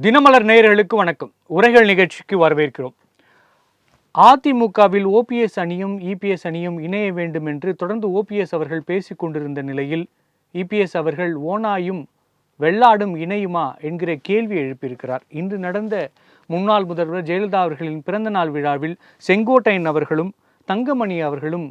தினமலர் நேயர்களுக்கு வணக்கம். உரைகள் நிகழ்ச்சிக்கு வரவேற்கிறோம். அதிமுகவில் ஓபிஎஸ் அணியும் இபிஎஸ் அணியும் இணைய வேண்டும் என்று தொடர்ந்து ஓபிஎஸ் அவர்கள் பேசிக் கொண்டிருந்த நிலையில் இபிஎஸ் அவர்கள் ஓனாயும் வெள்ளாடும் இணையுமா என்கிற கேள்வி எழுப்பியிருக்கிறார். இன்று நடந்த முன்னாள் முதல்வர் ஜெயலலிதா அவர்களின் பிறந்தநாள் விழாவில் செங்கோட்டையன் அவர்களும் தங்கமணி அவர்களும்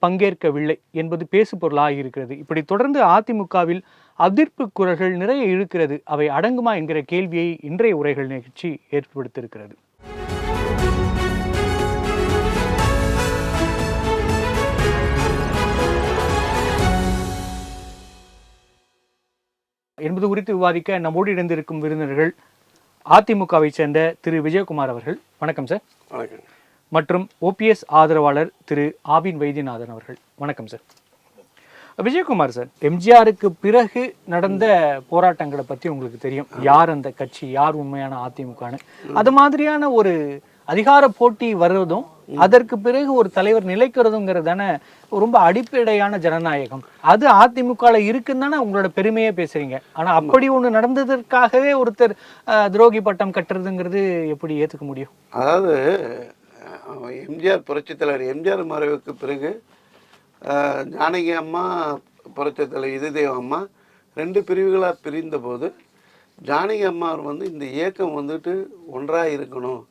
பங்கேற்கவில்லை என்பது பேசு பொருளாகியிருக்கிறது. இப்படி தொடர்ந்து அதிமுகவில் அதிர்ப்பு குரல்கள் நிறைய இருக்கிறது. அவை அடங்குமா என்கிற கேள்வியை இன்றைய உரைகள் நிகழ்ச்சி ஏற்படுத்தியிருக்கிறது. என்பது குறித்து விவாதிக்க நம்மோடு இணைந்திருக்கும் விருந்தினர்கள் அதிமுகவை சேர்ந்த திரு விஜயகுமார் அவர்கள். வணக்கம் சார். வணக்கம். மற்றும் ஓபிஎஸ் ஆதரவாளர் திரு ஆபின் வைத்தியநாதன் அவர்கள். வணக்கம் சார். விஜயகுமார் சார், எம்ஜிஆருக்கு பிறகு நடந்த போராட்டங்களை பற்றி உங்களுக்கு தெரியும். யார் அந்த கட்சி, யார் உண்மையான அதிமுகன்னு. அது மாதிரியான ஒரு அதிகார போட்டி வர்றதும் அதற்கு பிறகு ஒரு தலைவர் நிலைக்கிறதுங்கிறதான ரொம்ப அடிப்படையான ஜனநாயகம். அது அதிமுக இருக்குன்னு தானே உங்களோட பெருமையே பேசுறீங்க. ஆனா அப்படி ஒண்ணு நடந்ததற்காகவே ஒருத்தர் துரோகி பட்டம் கட்டுறதுங்கிறது எப்படி ஏத்துக்க முடியும்? அதாவது எம்ஜிஆர் புரட்சித் தலைவர் எம்ஜிஆர் மறைவுக்கு பிறகு ஜானகி அம்மா, புரட்சித் தலைவர் இதயதேவ அம்மா ரெண்டு பிரிவுகளாக பிரிந்த போது ஜானகி அம்மா இந்த இயக்கம் ஒன்றாக இருக்கணும்,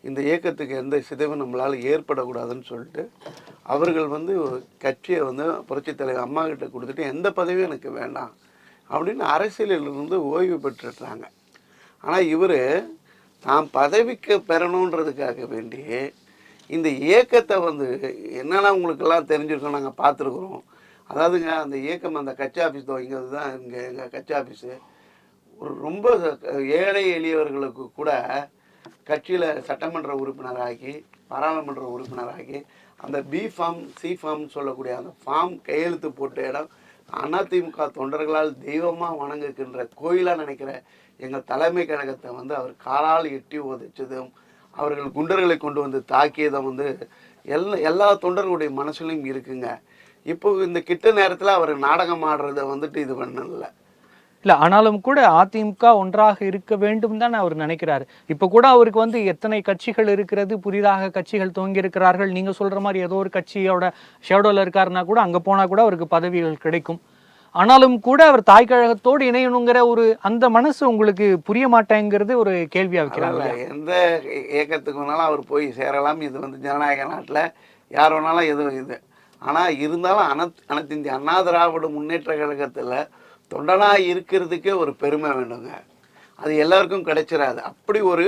இந்த இயக்கத்துக்கு எந்த சிதைவும் நம்மளால் ஏற்படக்கூடாதுன்னு சொல்லிட்டு அவர்கள் கட்சியை புரட்சித் தலைவர் அம்மா கிட்ட கொடுத்துட்டு எந்த பதவியும் எனக்கு வேண்டாம் அப்படின்னு அரசியலிலிருந்து ஓய்வு பெற்றுட்டாங்க. ஆனால் இவர் தான் பதவிக்கு பெறணுன்றதுக்காக வேண்டி இந்த இயக்கத்தை என்னென்னா உங்களுக்கெல்லாம் தெரிஞ்சிருக்கோம், நாங்கள் பார்த்துருக்குறோம். அதாவதுங்க, அந்த இயக்கம் அந்த கட்சி ஆஃபீஸ் துவங்கிறது தான் இங்கே எங்கள் கட்சி ஆஃபீஸு. ஒரு ரொம்ப ஏழை எளியவர்களுக்கு கூட கட்சியில் சட்டமன்ற உறுப்பினராகி, பாராளுமன்ற உறுப்பினராகி, அந்த பி ஃபார்ம் சி ஃபார்ம்னு சொல்லக்கூடிய அந்த ஃபார்ம் கையெழுத்து போட்ட இடம் அதிமுக தொண்டர்களால் தெய்வமாக வணங்குகின்ற கோயிலாக நினைக்கிற எங்கள் தலைமை கழகத்தை அவர் காலால் எட்டி உதைச்சதும், அவர்கள் குண்டர்களை கொண்டு தாக்கியதும் எல்லா தொண்டர்களுடைய மனசுலையும் இருக்குங்க. இப்போ இந்த கிட்ட நேரத்தில் அவர் நாடகம் ஆடுறத இது பண்ணல. இல்லை, ஆனாலும் கூட அதிமுக ஒன்றாக இருக்க வேண்டும் தான் அவர் நினைக்கிறாரு. இப்போ கூட அவருக்கு எத்தனை கட்சிகள் இருக்கிறது, புதிதாக கட்சிகள் துவங்கி இருக்கிறார்கள். நீங்கள் சொல்கிற மாதிரி ஏதோ ஒரு கட்சியோட ஷேடோவில் இருக்காருன்னா கூட அங்கே போனால் கூட அவருக்கு பதவிகள் கிடைக்கும். ஆனாலும் கூட அவர் தாய் கழகத்தோடு இணையணுங்கிற ஒரு அந்த மனசு உங்களுக்கு புரிய மாட்டேங்கிறது ஒரு கேள்வியாக வைக்கிறாங்க. எந்த இயக்கத்துக்கு வேணாலும் அவர் போய் சேரலாம். இது ஜனநாயக நாட்டில் யார் வேணாலும் எதுவும் இது. ஆனால் இருந்தாலும் அனைத்து இந்திய அண்ணா திராவிட முன்னேற்ற கழகத்தில் தொண்டனாக இருக்கிறதுக்கே ஒரு பெருமை வேண்டுங்க. அது எல்லாருக்கும் கிடைச்சிடாது. அப்படி ஒரு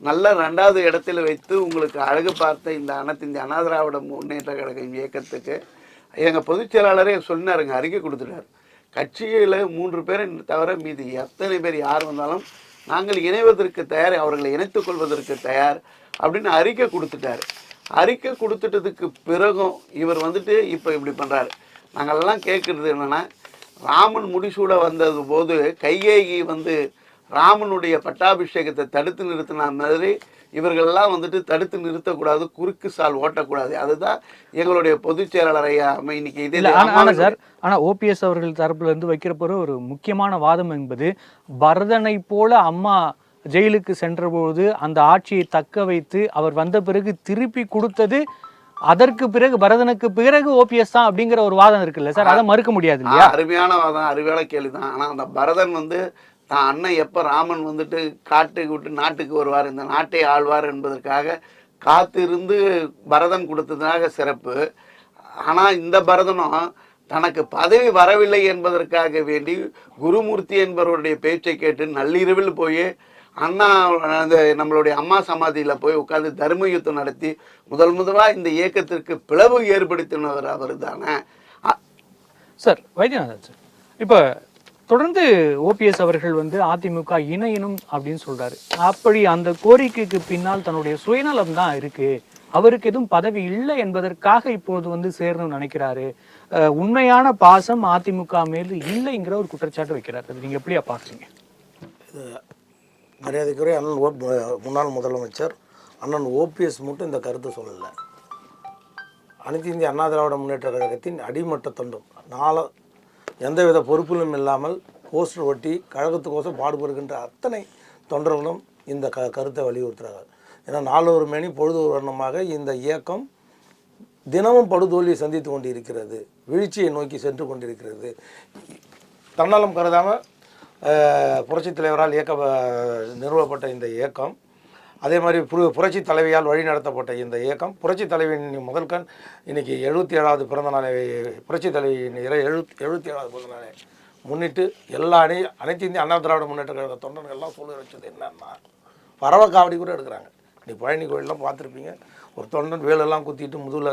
நல்ல ரெண்டாவது இடத்துல வைத்து உங்களுக்கு அழகு பார்த்த இந்த அனைத்து இந்திய அண்ணா திராவிட முன்னேற்ற கழகம் இயக்கத்துக்கு எங்கள் பொதுச் செயலாளரே சொன்னாருங்க, அறிக்கை கொடுத்துட்டார். கட்சியில் 3 பேரை தவிர மீது எத்தனை பேர் யார் வந்தாலும் நாங்கள் இணைவதற்கு தயார், அவர்களை இணைத்துக் கொள்வதற்கு தயார் அப்படின்னு அறிக்கை கொடுத்துட்டார். அறிக்கை கொடுத்துட்டதுக்கு பிறகும் இவர் இப்போ இப்படி பண்ணுறாரு. நாங்கள்லாம் கேட்குறது என்னென்னா, ராமன் முடிசூட வந்தது போது கைகேயி ராமனுடைய பட்டாபிஷேகத்தை தடுத்து நிறுத்தின மாதிரி இவர்கள்லாம் தடுத்து நிறுத்தக்கூடாது, குறுக்கு சால் ஓட்டக்கூடாது. அதுதான் எங்களுடைய பொதுச் செயலாளர் ஐயா இன்னைக்கு இதே. சார், ஆனால் ஓபிஎஸ் அவர்கள் தரப்புல இருந்து வைக்கிற ஒரு முக்கியமான வாதம் என்பது, பரதனை போல அம்மா ஜெயிலுக்கு சென்றபோது அந்த ஆட்சியை தக்க வைத்து அவர் வந்த பிறகு திருப்பி கொடுத்தது அதற்கு பிறகு பரதனுக்கு பிறகு ஓபிஎஸ் தான் அப்படிங்கிற ஒரு வாதம் இருக்குல்ல சார், அதை மறுக்க முடியாது இல்லையா? அருமையான வாதம், அருமையான கேள்வி தான். ஆனால் அந்த பரதன் தான் அண்ணன் எப்போ ராமன் காட்டுக்கு விட்டு நாட்டுக்கு வருவார், இந்த நாட்டை ஆழ்வார் என்பதற்காக காத்திருந்து பரதன் கொடுத்ததுனாக சிறப்பு. ஆனால் இந்த பரதனும் தனக்கு பதவி வரவில்லை என்பதற்காக வேண்டி குருமூர்த்தி என்பவருடைய பேச்சை கேட்டு நள்ளிரவில் போய் அண்ணா நம்மளுடைய அம்மா சமாதியில் போய் உட்காந்து தர்ம யுத்தம் நடத்தி முதலாக இந்த இயக்கத்திற்கு பிளவு ஏற்படுத்தினவர் அவர் தானே சார். வைத்தியநாதன் சார், இப்போ தொடர்ந்து ஓபிஎஸ் அவர்கள் அதிமுக இணையணும் அப்படின்னு சொல்றாரு. அப்படி அந்த கோரிக்கைக்கு பின்னால் தன்னுடைய சுயநலம் தான் இருக்கு, அவருக்கு எதுவும் பதவி இல்லை என்பதற்காக இப்போது சேரணும்னு நினைக்கிறாரு. உண்மையான பாசம் அதிமுக மேல் இல்லைங்கிற ஒரு குற்றச்சாட்டு வைக்கிறார். அது நீங்க எப்படியா பாக்குறீங்க? இது மரியாதைக்குரிய அண்ணன் முன்னாள் முதலமைச்சர் அண்ணன் ஓபிஎஸ் மட்டும் இந்த கருத்தை சொல்லலை. அனைத்து இந்திய அண்ணா திராவிட முன்னேற்ற கழகத்தின் அடிமட்ட தொண்டும் எந்தவித பொறுப்பிலும் இல்லாமல் போஸ்டர் ஒட்டி கழகத்துக்கோசம் பாடுபடுகின்ற அத்தனை தொண்டர்களும் இந்த கருத்தை வலியுறுத்துகிறார்கள். ஏன்னா நாளொரு மணி பொழுது ஒரு வண்ணமாக இந்த இயக்கம் தினமும் படுதோல்வியை சந்தித்து கொண்டிருக்கிறது, வீழ்ச்சியை நோக்கி சென்று கொண்டிருக்கிறது. தன்னலம் கருதாமல் புரட்சித் தலைவரால் நிறுவப்பட்ட இந்த இயக்கம், அதே மாதிரி புரட்சி தலைவியால் வழி நடத்தப்பட்ட இந்த இயக்கம், புரட்சி தலைவியின் முதல் கண் இன்னைக்கு 77வது பிறந்த நாளை, புரட்சி தலைவியின் 77வது பிறந்த நாளை முன்னிட்டு எல்லா அனைத்து இந்திய அண்ணா திராவிட முன்னேற்ற கழக தொண்டர்கள்லாம் சொல்ல வச்சது என்னன்னா, பறவை காவடி கூட எடுக்கிறாங்க. நீ பழனி கோயிலெலாம் பார்த்துருப்பீங்க, ஒரு தொண்டன் வேலெல்லாம் குத்திட்டு முதுகில்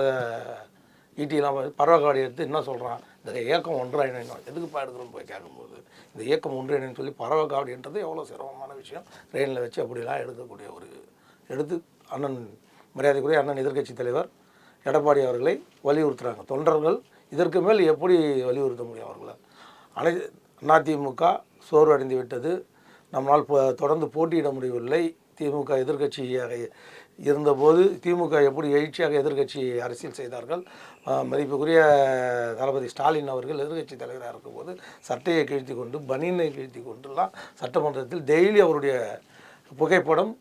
ஈட்டிலாம் பறவை காவடி எடுத்து என்ன சொல்கிறான், இந்த இயக்கம் ஒன்றிணைணும், எதுக்குப்பா எடுக்கிறோன்னு போய் கேட்கும்போது இந்த இயக்கம் ஒன்றிணைன்னு சொல்லி பறவை காவடின்றது எவ்வளோ சிரமமான விஷயம். ட்ரெயினில் வச்சு அப்படிலாம் எடுக்கக்கூடிய எடுத்து அண்ணன் மரியாதைக்குரிய அண்ணன் எதிர்க்கட்சி தலைவர் எடப்பாடி அவர்களை வலியுறுத்துகிறாங்க. தொண்டர்கள் இதற்கு மேல் எப்படி வலியுறுத்த முடியும் அவர்களை? அதிமுக சோர்வடைந்து விட்டது, நம்மளால் தொடர்ந்து போட்டியிட முடியவில்லை. திமுக எதிர்க்கட்சியாக இருந்தபோது திமுக எப்படி எழுச்சியாக எதிர்க்கட்சி அரசியல் செய்தார்கள். மதிப்புக்குரிய தளபதி ஸ்டாலின் அவர்கள் எதிர்க்கட்சி தலைவராக இருக்கும்போது சட்டையை கிழித்து கொண்டு பனியனை கிழித்து கொண்டுலாம் சட்டமன்றத்தில் டெய்லி அவருடைய புகைப்படம்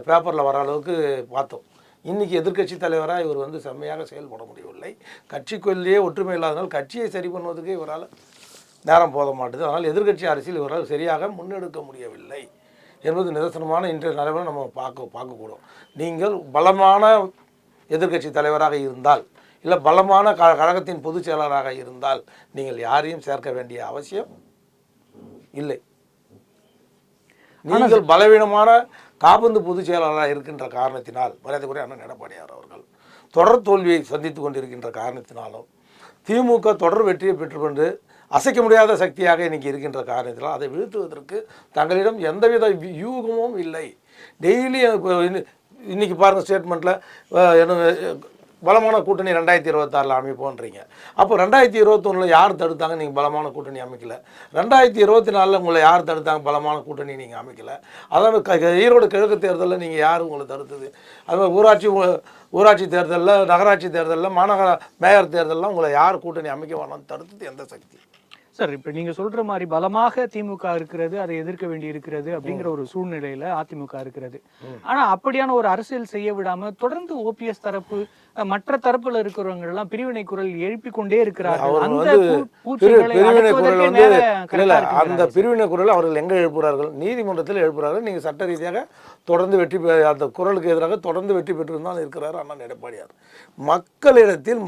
பேப்பரில் வர அளவுக்கு பார்த்தோம். இன்றைக்கி எதிர்க்கட்சி தலைவராக இவர் செம்மையாக செயல்பட முடியவில்லை. கட்சிக்குள்ளேயே ஒற்றுமை இல்லாதனால் கட்சியை சரி பண்ணுவதற்கு இவரால் நேரம் போத மாட்டுது. அதனால் எதிர்க்கட்சி அரசியல் இவரால் சரியாக முன்னெடுக்க முடியவில்லை என்பது நிதர்சனமான இன்றைய நிலைமையை நம்ம பார்க்கக்கூடும். நீங்கள் பலமான எதிர்க்கட்சி தலைவராக இருந்தால், இல்லை பலமான கழகத்தின் பொதுச் செயலாளராக இருந்தால் நீங்கள் யாரையும் சேர்க்க வேண்டிய அவசியம் இல்லை. நீங்கள் பலவீனமான காபந்து பொதுச் செயலாளராக இருக்கின்ற காரணத்தினால், மரியாதைக்குரிய அண்ணன் எடப்பாடியார் அவர்கள் தொடர் தோல்வியை சந்தித்து கொண்டிருக்கின்ற காரணத்தினாலும், திமுக தொடர் வெற்றியை பெற்றுக்கொண்டு அசைக்க முடியாத சக்தியாக இன்றைக்கி இருக்கின்ற காரணத்தினால் அதை வீழ்த்துவதற்கு தங்களிடம் எந்தவித யூகமும் இல்லை. டெய்லி இன்றைக்கி பாருங்கள் ஸ்டேட்மெண்ட்டில் என்ன பலமான கூட்டணி 2026 அமைப்போன்றீங்க. அப்போ 2021 யார் தடுத்தாங்க? நீங்கள் பலமான கூட்டணி அமைக்கலை. 2024 உங்களை யார் தடுத்தாங்க? பலமான கூட்டணி நீங்கள் அமைக்கலை. அதாவது ஈரோடு கிழக்கு தேர்தலில் நீங்கள் யார் உங்களை தடுத்தது? அதுமாதிரி ஊராட்சி தேர்தலில், நகராட்சி தேர்தலில், மாநகர மேயர் தேர்தலில் உங்களை யார் கூட்டணி அமைக்க வேணாம்னு தடுத்தது எந்த சக்தி? சார், இப்போ நீங்கள் சொல்கிற மாதிரி பலமாக திமுக இருக்கிறது, அதை எதிர்க்க வேண்டி இருக்கிறது அப்படிங்கிற ஒரு சூழ்நிலையில் அதிமுக இருக்கிறது. ஆனால் அப்படியான ஒரு அரசியல் செய்ய விடாமல் தொடர்ந்து ஓபிஎஸ் தரப்பு மற்ற தரப்புல இருக்கிறவங்க எல்லாம் பிரிவினை குரல் எழுப்பி கொண்டே இருக்கிறார்கள். அந்த பிரிவினை குரல் அவர்கள் எங்க எழுப்புகிறார்கள்? நீதிமன்றத்தில் எழுப்புகிறார்கள். நீங்க சட்ட ரீதியாக தொடர்ந்து அந்த குரலுக்கு எதிராக தொடர்ந்து வெற்றி பெற்றிருந்தால் இருக்கிறார் அண்ணன் எடப்பாடியார்.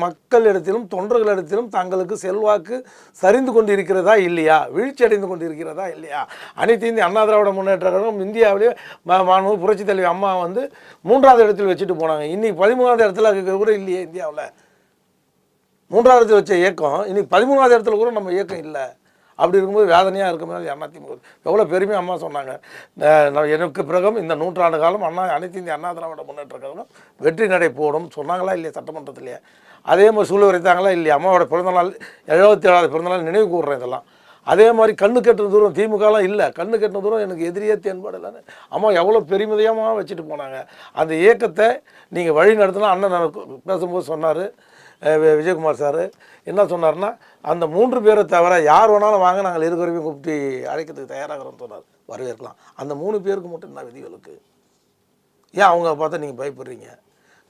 மக்களிடத்திலும் தொண்டர்களிடத்திலும் தங்களுக்கு செல்வாக்கு சரிந்து கொண்டிருக்கிறதா இல்லையா, வீழ்ச்சி அடைந்து கொண்டிருக்கிறதா இல்லையா? அனைத்து இந்திய அண்ணா திராவிட முன்னேற்ற கழகம் இந்தியாவிலேயே புரட்சி தலைவி அம்மா 3வது இடத்தில் வச்சுட்டு போனாங்க. இன்னைக்கு 13வது இடத்துல கூட இல்லையே. இந்தியாவில் 3வது இடத்துல வச்ச இயக்கம் இன்னைக்கு 13வது இடத்துல கூட நம்ம இயக்கம் இல்லை. அப்படி இருக்கும்போது வேதனையாக இருக்கும்போது அதிமுக எவ்வளோ பெருமையாக அம்மா சொன்னாங்க, எனக்கு பிறகும் இந்த 100 ஆண்டு காலம் அனைத்து இந்திய அண்ணா திராவிட முன்னேற்ற கழகம் வெற்றி நடை போடும் சொன்னாங்களா இல்லையா சட்டமன்றத்திலேயே? அதே மாதிரி சூழல் உரைத்தாங்களா இல்லையா? அம்மாவோட பிறந்தநாள் 77வது பிறந்தநாள் நினைவு கூறுறேன். இதெல்லாம் அதே மாதிரி கண்ணு கெட்டின தூரம் திமுகலாம் இல்லை, கண்ணு கெட்டின தூரம் எனக்கு எதிரியே தென்பட இல்லைன்னு அம்மா எவ்வளோ பெருமிதமாக வச்சுட்டு போனாங்க. அந்த இயக்கத்தை நீங்கள் வழி நடத்தினா அண்ணன் பேசும்போது சொன்னார் விஜயகுமார் சார் என்ன சொன்னார்னா, அந்த 3 பேரை தவிர யார் வேணாலும் வாங்க, நாங்கள் இருக்கிறவங்க கூப்பிட்டு அழைக்கிறதுக்கு தயாராகிறோம்னு சொன்னார். வரவேற்கலாம். அந்த 3 பேருக்கு மட்டும் என்ன விதிகளுக்கு? ஏன் அவங்க பார்த்தா நீங்கள் பயப்படுறீங்க?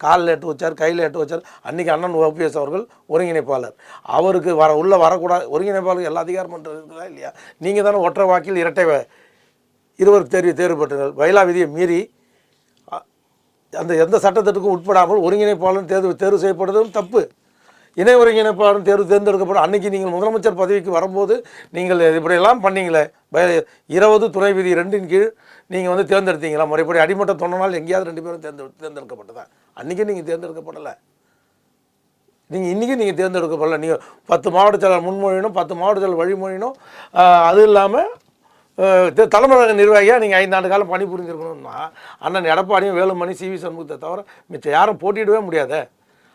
காலில் எட்டு வச்சார், கையில் எட்டு வச்சார். அன்றைக்கி அண்ணன் ஓபிஎஸ் அவர்கள் ஒருங்கிணைப்பாளர், அவருக்கு வரக்கூடாது. ஒருங்கிணைப்பாளருக்கு எல்லா அதிகாரம் பண்ணுறதுக்குதா இல்லையா? நீங்கள் தானே ஒற்றை வாக்கில் இரட்டை இருவர் தேர்வு பெற்றீர்கள். பைலா விதியை மீறி அந்த எந்த சட்டத்திற்கும் உட்படாமல் ஒருங்கிணைப்பாளர் தேர்வு செய்யப்படுறதும் தப்பு. இணை ஒருங்கிணைப்பாளர் தேர்ந்தெடுக்கப்படும். அன்றைக்கி நீங்கள் முதலமைச்சர் பதவிக்கு வரும்போது நீங்கள் இப்படியெல்லாம் பண்ணீங்களே, 20 துணை விதி 2ன் கீழ் நீங்கள் தேர்ந்தெடுத்தீங்களா? முறைப்படி அடிமட்ட தொண்டனால் எங்கேயாவது 2 பேரும் தேர்ந்தெடுக்கப்பட்டதா? அன்றைக்கி நீங்கள் தேர்ந்தெடுக்கப்படலை. இன்றைக்கி நீங்கள் தேர்ந்தெடுக்கப்படலை. நீங்கள் 10 மாவட்ட செயலாளர் முன்மொழியணும், 10 மாவட்ட செயலாளர் வழிமொழியணும். அது இல்லாமல் தலைமை நிர்வாகியாக நீங்கள் 5 ஆண்டு காலம் பணி புரிஞ்சிருக்கணும்னா அண்ணன் எடப்பாடியும் வேலுமணி சிவி சண்முகத்தை தவிர மிச்சம் யாரும் போட்டியிடவே முடியாது.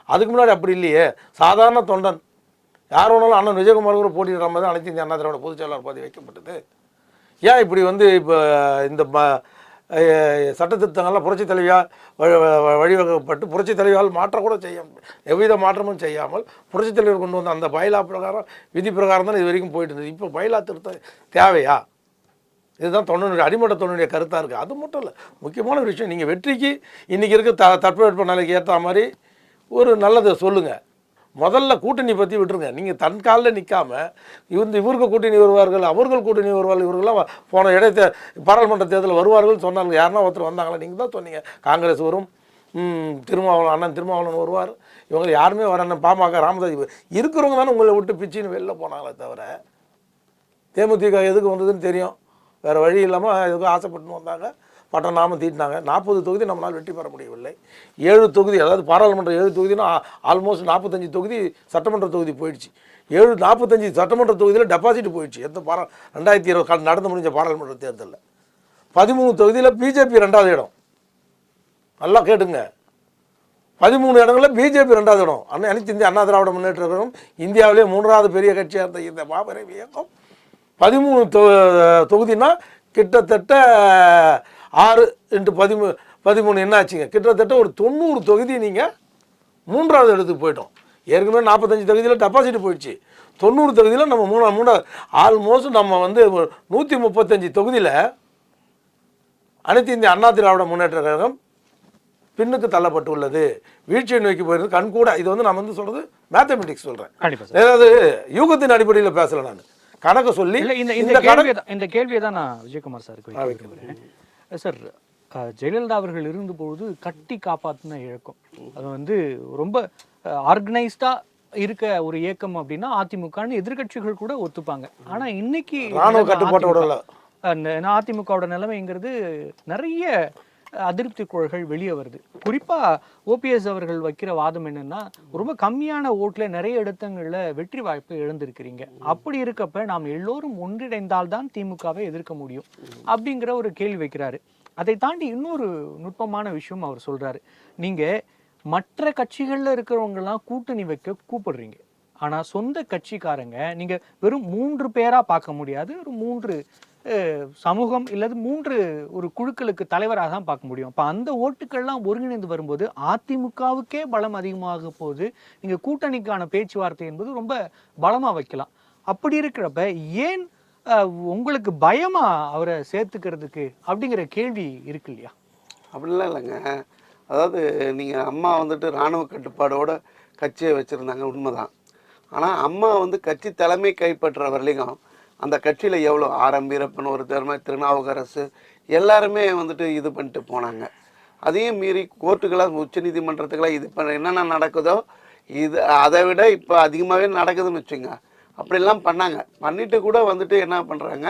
அதுக்கு முன்னாடி அப்படி இல்லையே. சாதாரண தொண்டன் யார் வேணாலும் அண்ணன் விஜயகுமார் கூட போட்டியிடுற மாதிரி தான் அனைத்து இந்திய அண்ணா திராவிட பொதுச் செயலாளர் பதவி வைக்கப்பட்டது. ஏன் இப்படி இப்போ இந்த சட்டத்திட்டங்கள்லாம் புரட்சி தலைவியாக வழிவகுக்கப்பட்டு புரட்சி தலைவியால் மாற்றக்கூட எவ்வித மாற்றமும் செய்யாமல் புரட்சி தலைவர் கொண்டு வந்த அந்த பைலா பிரகாரம் விதி பிரகாரம் தான் இது வரைக்கும் போயிட்டு இருந்தது. இப்போ பைலா திருத்தம் தேவையா? இதுதான் தொண்டனுடைய அடிமட்ட தொண்டனுடைய கருத்தாக இருக்குது. அது மட்டும் இல்லை, முக்கியமான ஒரு விஷயம், நீங்கள் வெற்றிக்கு இன்றைக்கி இருக்க தட்பவெட்ப நிலைக்கு ஏற்ற மாதிரி ஒரு நல்லதை சொல்லுங்கள். முதல்ல கூட்டணி பற்றி விட்டுருங்க. நீங்கள் தன் காலில் நிற்காமல் இவருக்கு கூட்டணி வருவார்கள், அவர்கள் கூட்டணி வருவார்கள், இவர்கள்லாம் போன இடைத்த பாராளுமன்ற தேர்தலில் வருவார்கள் சொன்னாங்க. யாருன்னா ஒருத்தர் வந்தாங்களா? நீங்கள் தான் சொன்னீங்க காங்கிரஸ் வரும், திருமாவளவன் அண்ணன் திருமாவளவன் வருவார், இவங்க யாருமே வர பாமக ராமதாஸ் இருக்கிறவங்க தானே உங்களை விட்டு பிச்சுன்னு வெளில போனாங்களே தவிர தேமுதிக எதுக்கு வந்ததுன்னு தெரியும், வேறு வழி இல்லாமல் எதுக்கும் ஆசைப்பட்டுன்னு வந்தாங்க, பட்டம் நாம தீட்டினாங்க. 40 தொகுதி நம்மளால் வெற்றி பெற முடியவில்லை. 7 தொகுதி, அதாவது பாராளுமன்ற 7 தொகுதினா ஆல்மோஸ்ட் 45 தொகுதி சட்டமன்ற தொகுதி போயிடுச்சு. 45 சட்டமன்ற தொகுதியில் டெபாசிட் போயிடுச்சு. 2020 நடந்து முடிஞ்ச பாராளுமன்ற தேர்தலில் 13 தொகுதியில் பிஜேபி 2வது இடம். நல்லா கேட்டுங்க, 13 இடங்களில் பிஜேபி 2வது இடம். அனைத்து இந்திய அண்ணா திராவிட முன்னேற்ற கழகம் இந்தியாவிலே 3வது பெரிய கட்சியாக இருந்த இந்த மாபெரும் இயக்கம் 13 தொகுதினா கிட்டத்தட்ட 6 × 13 என்ன ஆச்சுங்க, கிட்டத்தட்ட ஒரு 90 தொகுதி நீங்கள் 3வது இடத்துக்கு போயிட்டோம். ஏற்கனவே 45 தொகுதியில் டெபாசிட் போயிடுச்சு. 90 தொகுதியில் நம்ம 3வது ஆல்மோஸ்ட் நம்ம வந்து 135 தொகுதியில் அனைத்து இந்திய அண்ணா திராவிட முன்னேற்ற கழகம் பின்னுக்கு தள்ளப்பட்டுள்ளது, வீழ்ச்சியை நோக்கி போயிருந்தது கண்கூட. இது வந்து நான் வந்து சொல்கிறது மேத்தமெட்டிக்ஸ் சொல்கிறேன், ஏதாவது யூகத்தின் அடிப்படையில் பேசலை. நான் கணக்கு சொல்லி இந்த கேள்வியை தான் நான் விஜயகுமார் சாருக்கு வைக்கிறேன். சார், ஜெயலலிதா அவர்கள் இருந்தபோது கட்டி காப்பாற்றின இயக்கம், அது வந்து ரொம்ப ஆர்கனைஸ்டா இருக்க ஒரு இயக்கம் அப்படின்னா அதிமுகன்னு எதிர்கட்சிகள் கூட ஒத்துப்பாங்க. ஆனா இன்னைக்கு அதிமுகவோட நிலைமைங்கிறது நிறைய அதிருப்தி குரல்கள் வெளியே வருது. குறிப்பா ஓபிஎஸ் அவர்கள் வைக்கிற வாதம் என்னன்னா, ரொம்ப கம்மியான ஓட்டுல நிறைய இடத்துங்கள்ல வெற்றி வாய்ப்பு இழந்திருக்கிறீங்க, அப்படி இருக்கப்ப நாம் எல்லோரும் ஒன்றிணைந்தால்தான் திமுகவை எதிர்க்க முடியும் அப்படிங்கிற ஒரு கேள்வி வைக்கிறாரு. அதை தாண்டி இன்னொரு நுட்பமான விஷயம் அவர் சொல்றாரு, நீங்க மற்ற கட்சிகள்ல இருக்கிறவங்கலாம் கூட்டணி வைக்க கூப்பிடுறீங்க, ஆனா சொந்த கட்சிக்காரங்க நீங்க வெறும் 3 பேரா பார்க்க முடியாது, ஒரு 3 சமூகம் இல்லது 3 ஒரு குழுக்களுக்கு தலைவராக தான் பார்க்க முடியும். அப்ப அந்த ஓட்டுக்கள்லாம் ஒருங்கிணைந்து வரும்போது அதிமுகவுக்கே பலம் அதிகமாக போகுது. நீங்க கூட்டணிக்கான பேச்சுவார்த்தை என்பது ரொம்ப பலமா வைக்கலாம். அப்படி இருக்கிறப்ப ஏன் உங்களுக்கு பயமா அவரை சேர்த்துக்கிறதுக்கு அப்படிங்கிற கேள்வி இருக்கு இல்லையா? அப்படிலாம் இல்லைங்க. அதாவது நீங்கள் அம்மா வந்துட்டு இராணுவ கட்டுப்பாடோட கட்சியை வச்சுருந்தாங்க, உண்மைதான். ஆனால் அம்மா வந்து கட்சி தலைமை கைப்பற்ற வரலையும் அந்த கட்சியில் எவ்வளோ வீரப்பன் ஒரு திருநாவுக்கரசு எல்லாருமே வந்துட்டு இது பண்ணிட்டு போனாங்க. அதையும் மீறி கோர்ட்டுக்கெல்லாம் உச்ச நீதிமன்றத்துக்கெல்லாம் இது பண்ண என்னென்ன நடக்குதோ இது அதை விட இப்போ அதிகமாகவே நடக்குதுன்னு வச்சுங்க. அப்படிலாம் பண்ணாங்க. பண்ணிட்டு கூட வந்துட்டு என்ன பண்ணுறாங்க,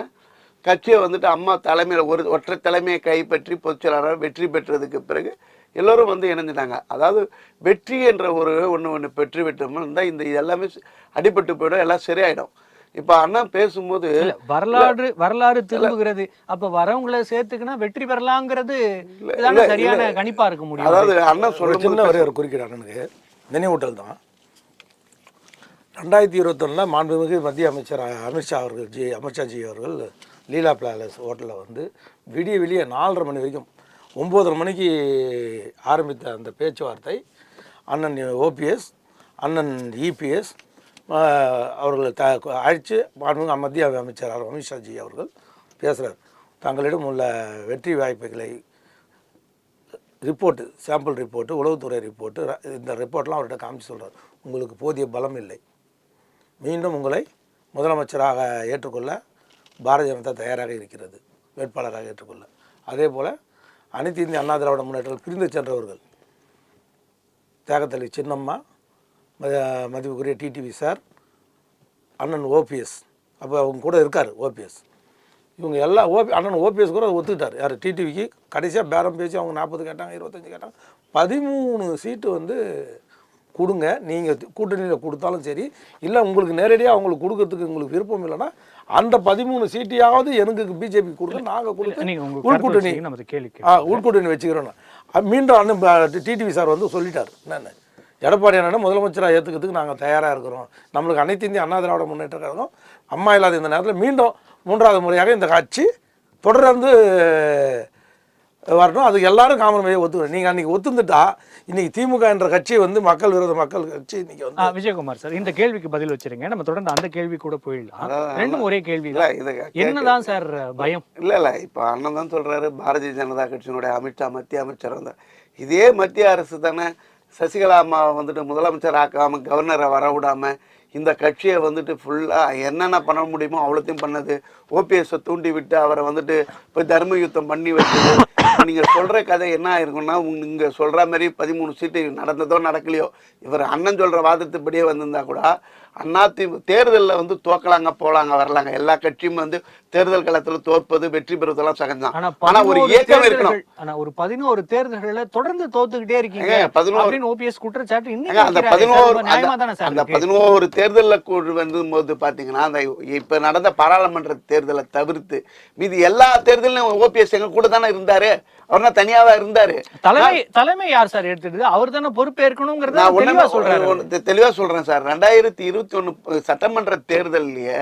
கட்சியை வந்துட்டு அம்மா தலைமையில் ஒரு ஒற்றை தலைமையை கைப்பற்றி பொதுச்செயலாளர் வெற்றி பெற்றதுக்கு பிறகு எல்லோரும் வந்து இணைஞ்சிட்டாங்க. அதாவது வெற்றி என்ற ஒரு ஒன்று பெற்று விட்டோம்னு இருந்தால் இந்த எல்லாமே அடிபட்டு போயிடும், எல்லாம் சரியாயிடும். இப்ப அண்ணா பேசும்போது வரலாறு திரும்புகிறது, அப்ப வரவங்களை சேர்த்துக்கினா வெற்றி பெறலாங்கிறது சரியான கணிப்பா இருக்க முடியும். அதாவது அண்ணா சொல்ல ஒரு குறுக்கிட அண்ணனுக்கு நினைவூட்டல் தான். 2021 மாண்புமிகு மத்திய அமைச்சர் அமித்ஷா அவர்கள் லீலா பிளாலஸ் ஹோட்டலில் வந்து விடிய 4:30 மணி வரைக்கும் 9:30 மணிக்கு ஆரம்பித்த அந்த பேச்சுவார்த்தை அண்ணன் ஓபிஎஸ் அண்ணன் இபிஎஸ் அவர்கள் அழைச்சு மத்திய அமைச்சர் அமித்ஷாஜி அவர்கள் பேசுகிறார். தங்களிடம் உள்ள வெற்றி வாய்ப்புகளை ரிப்போர்ட்டு, சாம்பிள் ரிப்போர்ட்டு, உளவுத்துறை ரிப்போர்ட்டு, இந்த ரிப்போர்ட்லாம் அவர்கிட்ட காமிச்சு சொல்கிறார். உங்களுக்கு போதிய பலம் இல்லை, மீண்டும் உங்களை முதலமைச்சராக ஏற்றுக்கொள்ள பாரதிய ஜனதா தயாராக இருக்கிறது, வேட்பாளராக ஏற்றுக்கொள்ள. அதே போல் அனைத்து இந்திய அண்ணா திராவிட முன்னேற்றங்கள் பிரிந்து சென்றவர்கள் தியாகத்தளி சின்னம்மா, மதிப்புக்குரிய டிடிவி சார், அண்ணன் ஓபிஎஸ், அப்போ அவங்க கூட இருக்கார் ஓபிஎஸ், இவங்க எல்லாம் அண்ணன் ஓபிஎஸ் கூட ஒத்துக்கிட்டார். யார் டிடிவிக்கு கடைசியாக பேரம் பேசி அவங்க 40 கேட்டாங்க, 25 கேட்டாங்க. 13 சீட்டு வந்து கொடுங்க, நீங்கள் கூட்டணியில் கொடுத்தாலும் சரி, இல்லை உங்களுக்கு நேரடியாக அவங்களுக்கு கொடுக்கறதுக்கு உங்களுக்கு விருப்பம் இல்லைன்னா அந்த 13 சீட்டையாவது எனக்கு பிஜேபி கொடுத்து நாங்கள் கொடுத்து உள்கூட்டணி வச்சுக்கிறோம். மீண்டும் அண்ணன் டிடிவி சார் வந்து சொல்லிட்டார், என்னென்ன எடப்பாடி அண்ணன் முதலமைச்சராக ஏற்றுக்கிறதுக்கு நாங்கள் தயாராக இருக்கிறோம், நம்மளுக்கு அனைத்து இந்திய அண்ணா திராவிட முன்னேற்ற கழகம் அம்மா இல்லாத இந்த நேரத்தில் மீண்டும் 3வது முறையாக இந்த கட்சி தொடர்ந்து வரணும். அது எல்லாரும் காமன் ஒத்துக்கணும். நீங்கள் அன்றைக்கி ஒத்துந்துட்டா இன்னைக்கு திமுக என்ற கட்சி வந்து மக்கள் விரோத மக்கள் கட்சி இன்னைக்கு வந்து. விஜயகுமார் சார், இந்த கேள்விக்கு பதில் வச்சிருங்க. நம்ம தொடர்ந்து அந்த கேள்வி கூட போயிடலாம். ரெண்டும் ஒரே கேள்வி இல்லை தான். இது என்னதான் சார் பயம்? இல்லை இப்போ அண்ணன் தான் சொல்கிறாரு, பாரதிய ஜனதா கட்சியினுடைய அமித்ஷா மத்திய அமைச்சர் வந்தார். இதே மத்திய அரசு தானே சசிகலா அம்மா வந்துட்டு முதலமைச்சர் ஆக்காமல் கவர்னரை வர விடாமல் இந்த கட்சியை வந்துட்டு ஃபுல்லாக என்னென்ன பண்ண முடியுமோ அவ்வளோத்தையும் பண்ணது. ஓபிஎஸ்ஸை தூண்டி விட்டு அவரை வந்துட்டு போய் தர்ம யுத்தம் பண்ணி வச்சது. நீங்கள் சொல்கிற கதை என்ன ஆயிருக்குன்னா, நீங்கள் சொல்கிற மாதிரி 13 சீட்டு நடந்ததோ நடக்கலையோ, இவர் அண்ணன் சொல்கிற வாதத்துப்படியே வந்திருந்தா கூட தேர்தலில் வந்து தோக்கலாங்க போகலாங்க வரலாங்க. எல்லா கட்சியும் வந்து தேர்தல் களத்தில் தோற்பது வெற்றி பெறுவதெல்லாம் சகஜம். ஆனா ஒரு இயக்கம் இருக்கணும். ஆனா ஒரு 11 தேர்தல்களை தொடர்ந்து தோத்துக்கிட்டே இருக்கீங்க. 11 ஓபிஎஸ் குற்றச்சாட்டு இன்னைக்கு அந்த 11 தேர்தலில் வந்து போது பார்த்தீங்கன்னா, அந்த இப்போ நடந்த பாராளுமன்ற தேர்தலை தவிர்த்து மீதி எல்லா தேர்தலும் ஓபிஎஸ் எங்க கூட தானே இருந்தாரு. அவர் தனியாவா இருந்தாரு. தலைமை யார் சார் எடுத்துட்டு? அவர் தானே பொறுப்பேற்கணும்ங்கறத தெளிவா சொல்றேன் சார். 2021 சட்டமன்ற தேர்தலிலேயே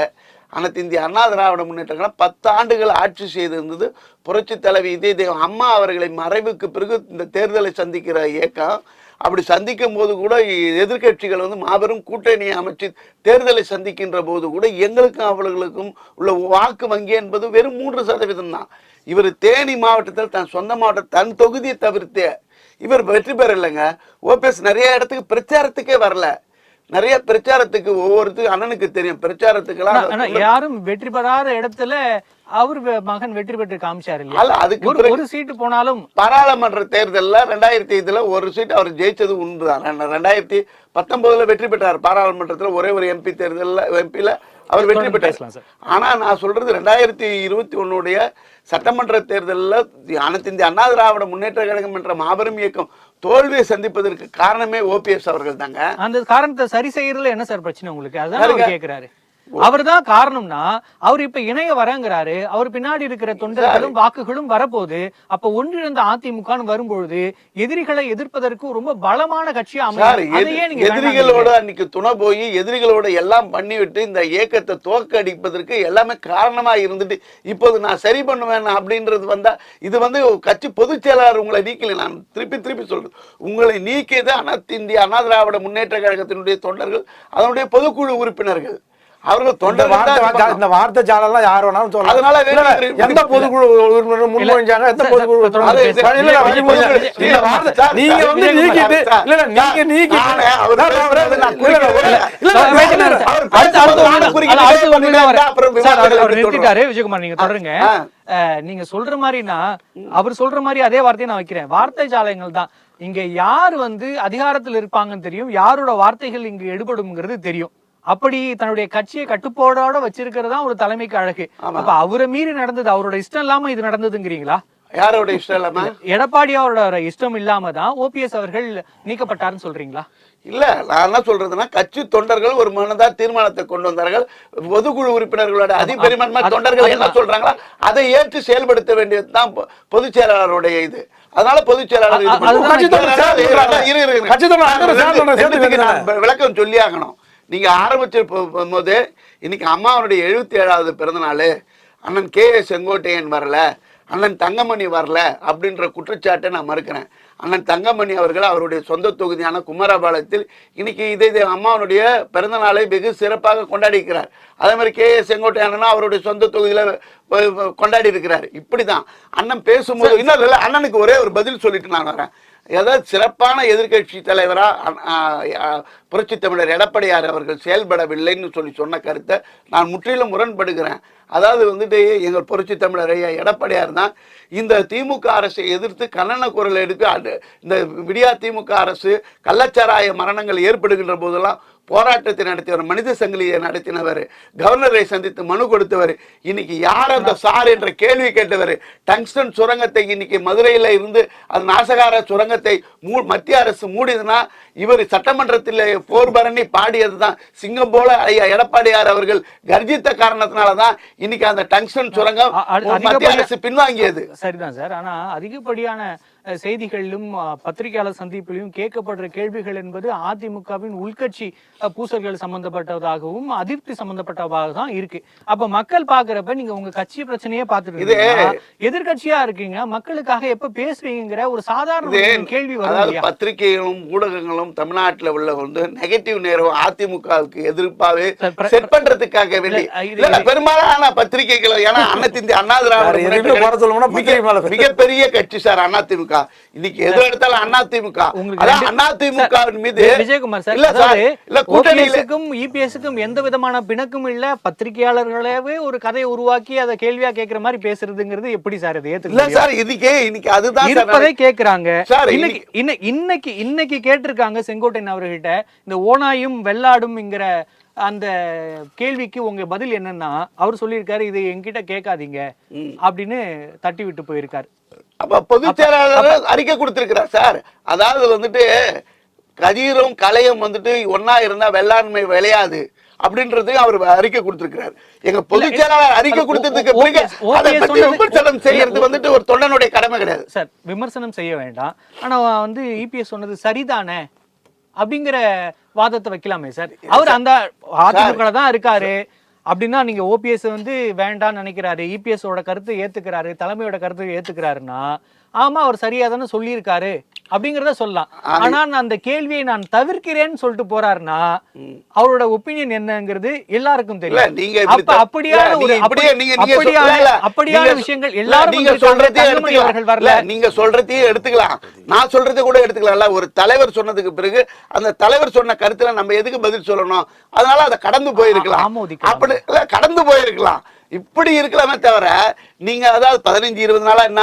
அனைத்து இந்திய அண்ணா திராவிட முன்னேற்ற கழகம் 10 ஆண்டுகள் ஆட்சி செய்திருந்தது. புரட்சி தலைவி இதே தெய்வம் அம்மா அவர்களை மறைவுக்கு பிறகு இந்த தேர்தலை சந்திக்கிற இயக்கம். அப்படி சந்திக்கும் போது கூட எதிர்கட்சிகள் வந்து மாபெரும் கூட்டணியை அமைச்சு தேர்தலை சந்திக்கின்ற போது கூட எங்களுக்கும் அவர்களுக்கும் உள்ள வாக்கு வங்கி என்பது வெறும் 3% தான். இவர் தேனி மாவட்டத்தில் தன் சொந்த மாவட்டம் தன் தொகுதியை தவிர்த்து இவர் வெற்றி பெறலைங்க. ஓபிஎஸ் நிறைய இடத்துக்கு பிரச்சாரத்துக்கே வரல. நிறைய பிரச்சாரத்துக்கு ஒவ்வொருத்துக்கும் அண்ணனுக்கு தெரியும் பிரச்சாரத்துக்கெல்லாம் யாரும் வெற்றி பெறாத இடத்துல அவர் மகன் வெற்றி பெற்று காமிச்சாரு. அதுக்கு ஒரு சீட்டு போனாலும் பாராளுமன்ற தேர்தலில் 2005 ஒரு சீட் அவர் ஜெயிச்சது உண்டுதான். 2019 வெற்றி பெற்றார். பாராளுமன்றத்தில் ஒரே ஒரு எம்பி தேர்தலில் எம்பியில் அவர் வெற்றி பெற்றார். ஆனா நான் சொல்றது 2021 சட்டமன்ற தேர்தலில் அனைத்து இந்திய அண்ணா திராவிட முன்னேற்ற கழகம் என்ற மாபெரும் இயக்கம் தோல்வியை சந்திப்பதற்கு காரணமே ஓபிஎஸ் அவர்கள் தாங்க. அந்த காரணத்தை சரி செய்யறதுல என்ன சார் பிரச்சனை உங்களுக்கு? அதான் கேட்கிறாரு. அவர் தான் காரணம்னா அவர் இப்ப இணைய வரங்கிறாரு. அவர் பின்னாடி இருக்கிற தொண்டர்களும் வாக்குகளும் வரப்போகுது. அப்ப ஒன்றிணைந்த அதிமுக வரும்பொழுது எதிரிகளை எதிர்ப்பதற்கு ரொம்ப பலமான கட்சியா அமையும். எதிரிகளோட அன்னைக்கு துணை போய் எதிரிகளோட எல்லாம் பண்ணிவிட்டு இந்த இயக்கத்தை தோற்கடிப்பதற்கு எல்லாமே காரணமா இருந்துட்டு இப்போது நான் சரி பண்ணுவேன் அப்படின்றது வந்தா இது வந்து கட்சி பொதுச் செயலாளர் உங்களை நீக்கல. நான் திருப்பி சொல்றேன், உங்களை நீக்கியது அனைத்து இந்திய அண்ணா திராவிட முன்னேற்ற கழகத்தினுடைய தொண்டர்கள், அதனுடைய பொதுக்குழு உறுப்பினர்கள். அவர்கள் இந்த வார்த்தை ஜாலெல்லாம் யார் வேணாலும் சொல்லலாம். அதனால எந்த பொதுக்குழு உறுப்பினர் முன்மொழிஞ்சாங்க? எந்த பொதுக்குழு நீங்க வந்து நீக்கிட்டு இல்ல நீங்க நீக்கிட்டு விஜயகுமார் நீங்க தொடருங்க. நீங்க சொல்ற மாதிரினா அவர் சொல்ற மாதிரி அதே வார்த்தையை நான் வைக்கிறேன். வார்த்தை ஜாலங்கள் தான். இங்க யார் வந்து அதிகாரத்தில் இருப்பாங்கன்னு தெரியும், யாரோட வார்த்தைகள் இங்கு எடுபடும்ங்கிறது தெரியும். அப்படி தன்னுடைய கட்சியை கட்டுப்பாடோட வச்சிருக்கிறதா ஒரு தலைமைக்கு அழகு. அப்ப அவரை மீறி நடந்தது, அவரோட இஷ்டம் இல்லாம இது நடந்ததுங்கிறீங்களா? யாரோட இஷ்டம் இல்லாம? எடப்பாடி அவரோட இஷ்டம் இல்லாம தான் ஓபிஎஸ் அவர்கள் நீக்கப்பட்டாருன்னு சொல்றீங்களா? இல்ல, நான் என்ன சொல்றதுன்னா, கட்சி தொண்டர்கள் ஒரு மனதா தீர்மானத்தை கொண்டு வந்தார்கள். பொதுக்குழு உறுப்பினர்களோட அதிபெரும்பான்மை தொண்டர்கள் என்ன சொல்றாங்களோ அதை ஏற்று செயல்படுத்த வேண்டியதுதான் பொதுச் செயலாளருடைய இது. அதனால பொதுச் செயலாளர் விளக்கம் சொல்லி ஆகணும். நீங்க ஆரம்பிச்சு போது இன்னைக்கு அம்மாவுடைய 77வது பிறந்த நாள், அண்ணன் KA செங்கோட்டையன் வரல, அண்ணன் தங்கமணி வரல அப்படின்ற குற்றச்சாட்டை நான் மறுக்கிறேன். அண்ணன் தங்கமணி அவர்கள் அவருடைய சொந்த தொகுதியான குமாரபாளையத்தில் இன்னைக்கு இதே அம்மாவுடைய பிறந்த நாளை வெகு சிறப்பாக கொண்டாடி இருக்கிறார். அதே மாதிரி KA செங்கோட்டையன் அவருடைய சொந்த தொகுதியில கொண்டாடி இருக்கிறார். இப்படிதான் அண்ணன் பேசும்போது இன்னும் இல்லை, அண்ணனுக்கு ஒரே ஒரு பதில் சொல்லிட்டு நான் வரேன். ஏதாவது சிறப்பான எதிர்கட்சி தலைவராக புரட்சி தமிழர் எடப்பாடியார் அவர்கள் செயல்படவில்லைன்னு சொன்ன கருத்தை நான் முற்றிலும் முரண்படுகிறேன். அதாவது வந்துட்டு எங்கள் புரட்சி தமிழர் ஐயா எடப்பாடியார் தான் இந்த திமுக அரசை எதிர்த்து கண்டன குரல் எடுத்து இந்த விடியா திமுக அரசு கள்ளச்சாராய மரணங்கள் ஏற்படுகின்ற போதெல்லாம் போராட்டத்தை நடத்தியவர், மனித சங்கிலியை நடத்தினவர், கவர்னரை சந்தித்து மனு கொடுத்தவர், இன்னைக்கு யார் அந்த சார் என்ற கேள்வி கேட்டவர், டங்ஸ்டன் சுரங்கத்தை இன்னைக்கு மதுரையில் இருந்து அது நாசகார சுரங்கத்தை மத்திய அரசு மூடிதுன்னா இவர் சட்டமன்றத்தில் போர் பரணி பாடியது தான். சிங்கம் போல ஐயா எடப்பாடியார் அவர்கள் கர்ஜித்த காரணத்தினாலதான் இன்னைக்கு அந்த டங்ஸ்டன் சுரங்கம் மத்திய அரசு பின்வாங்கியது. சரிதான் சார். ஆனா அதிகப்படியான செய்திகளிலும் பத்திரிகையாளர் சந்திப்பிலும் கேட்கப்படுற கேள்விகள் என்பது அதிமுகவின் உள்கட்சி பூசல்கள் சம்பந்தப்பட்டதாகவும் அதிருப்தி சம்பந்தப்பட்டதாக தான் இருக்கு. அப்ப மக்கள் பாக்குறப்ப நீங்க உங்க கட்சி பிரச்சனையே பார்த்துட்டு எதிர்கட்சியா இருக்கீங்க, மக்களுக்காக எப்ப பேசுவீங்கிற ஒரு சாதாரண கேள்வி வரும். பத்திரிகைகளும் ஊடகங்களும் தமிழ்நாட்டில் உள்ள வந்து நெகட்டிவ் நேரம் அதிமுகவுக்கு எதிர்ப்பாவே செட் பண்றதுக்காக வேண்டி பெரும்பாலான பத்திரிகைகள், ஏன்னா அண்ணா திராவிட மிகப்பெரிய கட்சி சார் அதிமுக. இன்னைக்கு எது எடுத்தாலும் அதிமுக, அதிமுக மீது விஜயகுமார் சார், இல்ல கூட்டணிக்கும் இபிஎஸ்க்கும் எந்த விதமான பிணக்கும் இல்ல, பத்திரிகையாளர்களே ஒரு கதையை உருவாக்கி அதை கேள்வியா கேட்கிற மாதிரி பேசுறதுங்கிறது எப்படி சார் இது ஏத்துக்க சார்? இன்னைக்கு அதுதான் இருப்பதை கேக்குறாங்க. இன்னைக்கு கேட்டிருக்காங்க செங்கோட்டையன் அவர்கிட்ட இந்த ஓனாயும் வெள்ளாடும்ங்கிற அந்த கேள்விக்கு உங்க பதில் என்னன்னா, அவர் சொல்லியிருக்காரு இது என்கிட்ட கேட்காதீங்க அப்படின்னு தட்டி விட்டு போயிருக்காரு. அப்ப பொதுச் செயலாளர் அறிக்கை கொடுத்திருக்கிறார் சார். அதாவது வந்துட்டு கதிரும் கலையும் வந்துட்டு ஒன்னா இருந்தா வெள்ளாண்மை விளையாது அப்படின்றது அவர் அறிக்கை கொடுத்திருக்கிறார். எங்க பொதுச் செயலாளர் அறிக்கை கொடுத்ததுக்கு பிறகு அதை பத்தி விமர்சனம் செய்யறது வந்துட்டு ஒரு தொண்டனுடைய கடமை கிடையாது சார். விமர்சனம் செய்ய வேண்டாம், ஆனா வந்து இபிஎஸ் சொன்னது சரிதானே அப்படிங்கிற வாதத்தை வைக்கலாமே சார். அவர் அந்த அதிமுக தான் இருக்காரு அப்படின்னா நீங்க ஓபிஎஸ் வந்து வேண்டாம்னு நினைக்கிறாரு, இபிஎஸ் ஓட கருத்து ஏத்துக்கிறாரு, தலைமையோட கருத்து ஏத்துக்கிறாருன்னா ஆமா அவர் சரியா தானே சொல்லியிருக்காரு அப்படிங்கிறத சொல்லலாம். ஆனா அந்த கேள்வியை நான் தவிர்க்கிறேன்னு சொல்லிட்டு போறாருன்னா அவரோட ஒப்பீனியன் என்னங்கிறது எல்லாருக்கும் தெரியும். அப்ப அப்படியான விஷயங்கள் எல்லாரும் நீங்க சொல்றதையும் எடுத்துக்கலாம், நான் சொல்றதை கூட எடுத்துக்கலாம். ஒரு தலைவர் சொன்னதுக்கு பிறகு அந்த தலைவர் சொன்ன கருத்துல நம்ம எதுக்கு பதில் சொல்லணும்? அதனால அதை கடந்து போயிருக்கலாம், அப்படி கடந்து போயிருக்கலாம், இப்படி இருக்கலாமே தவிர நீங்க அதாவது 15-20 நாளா என்ன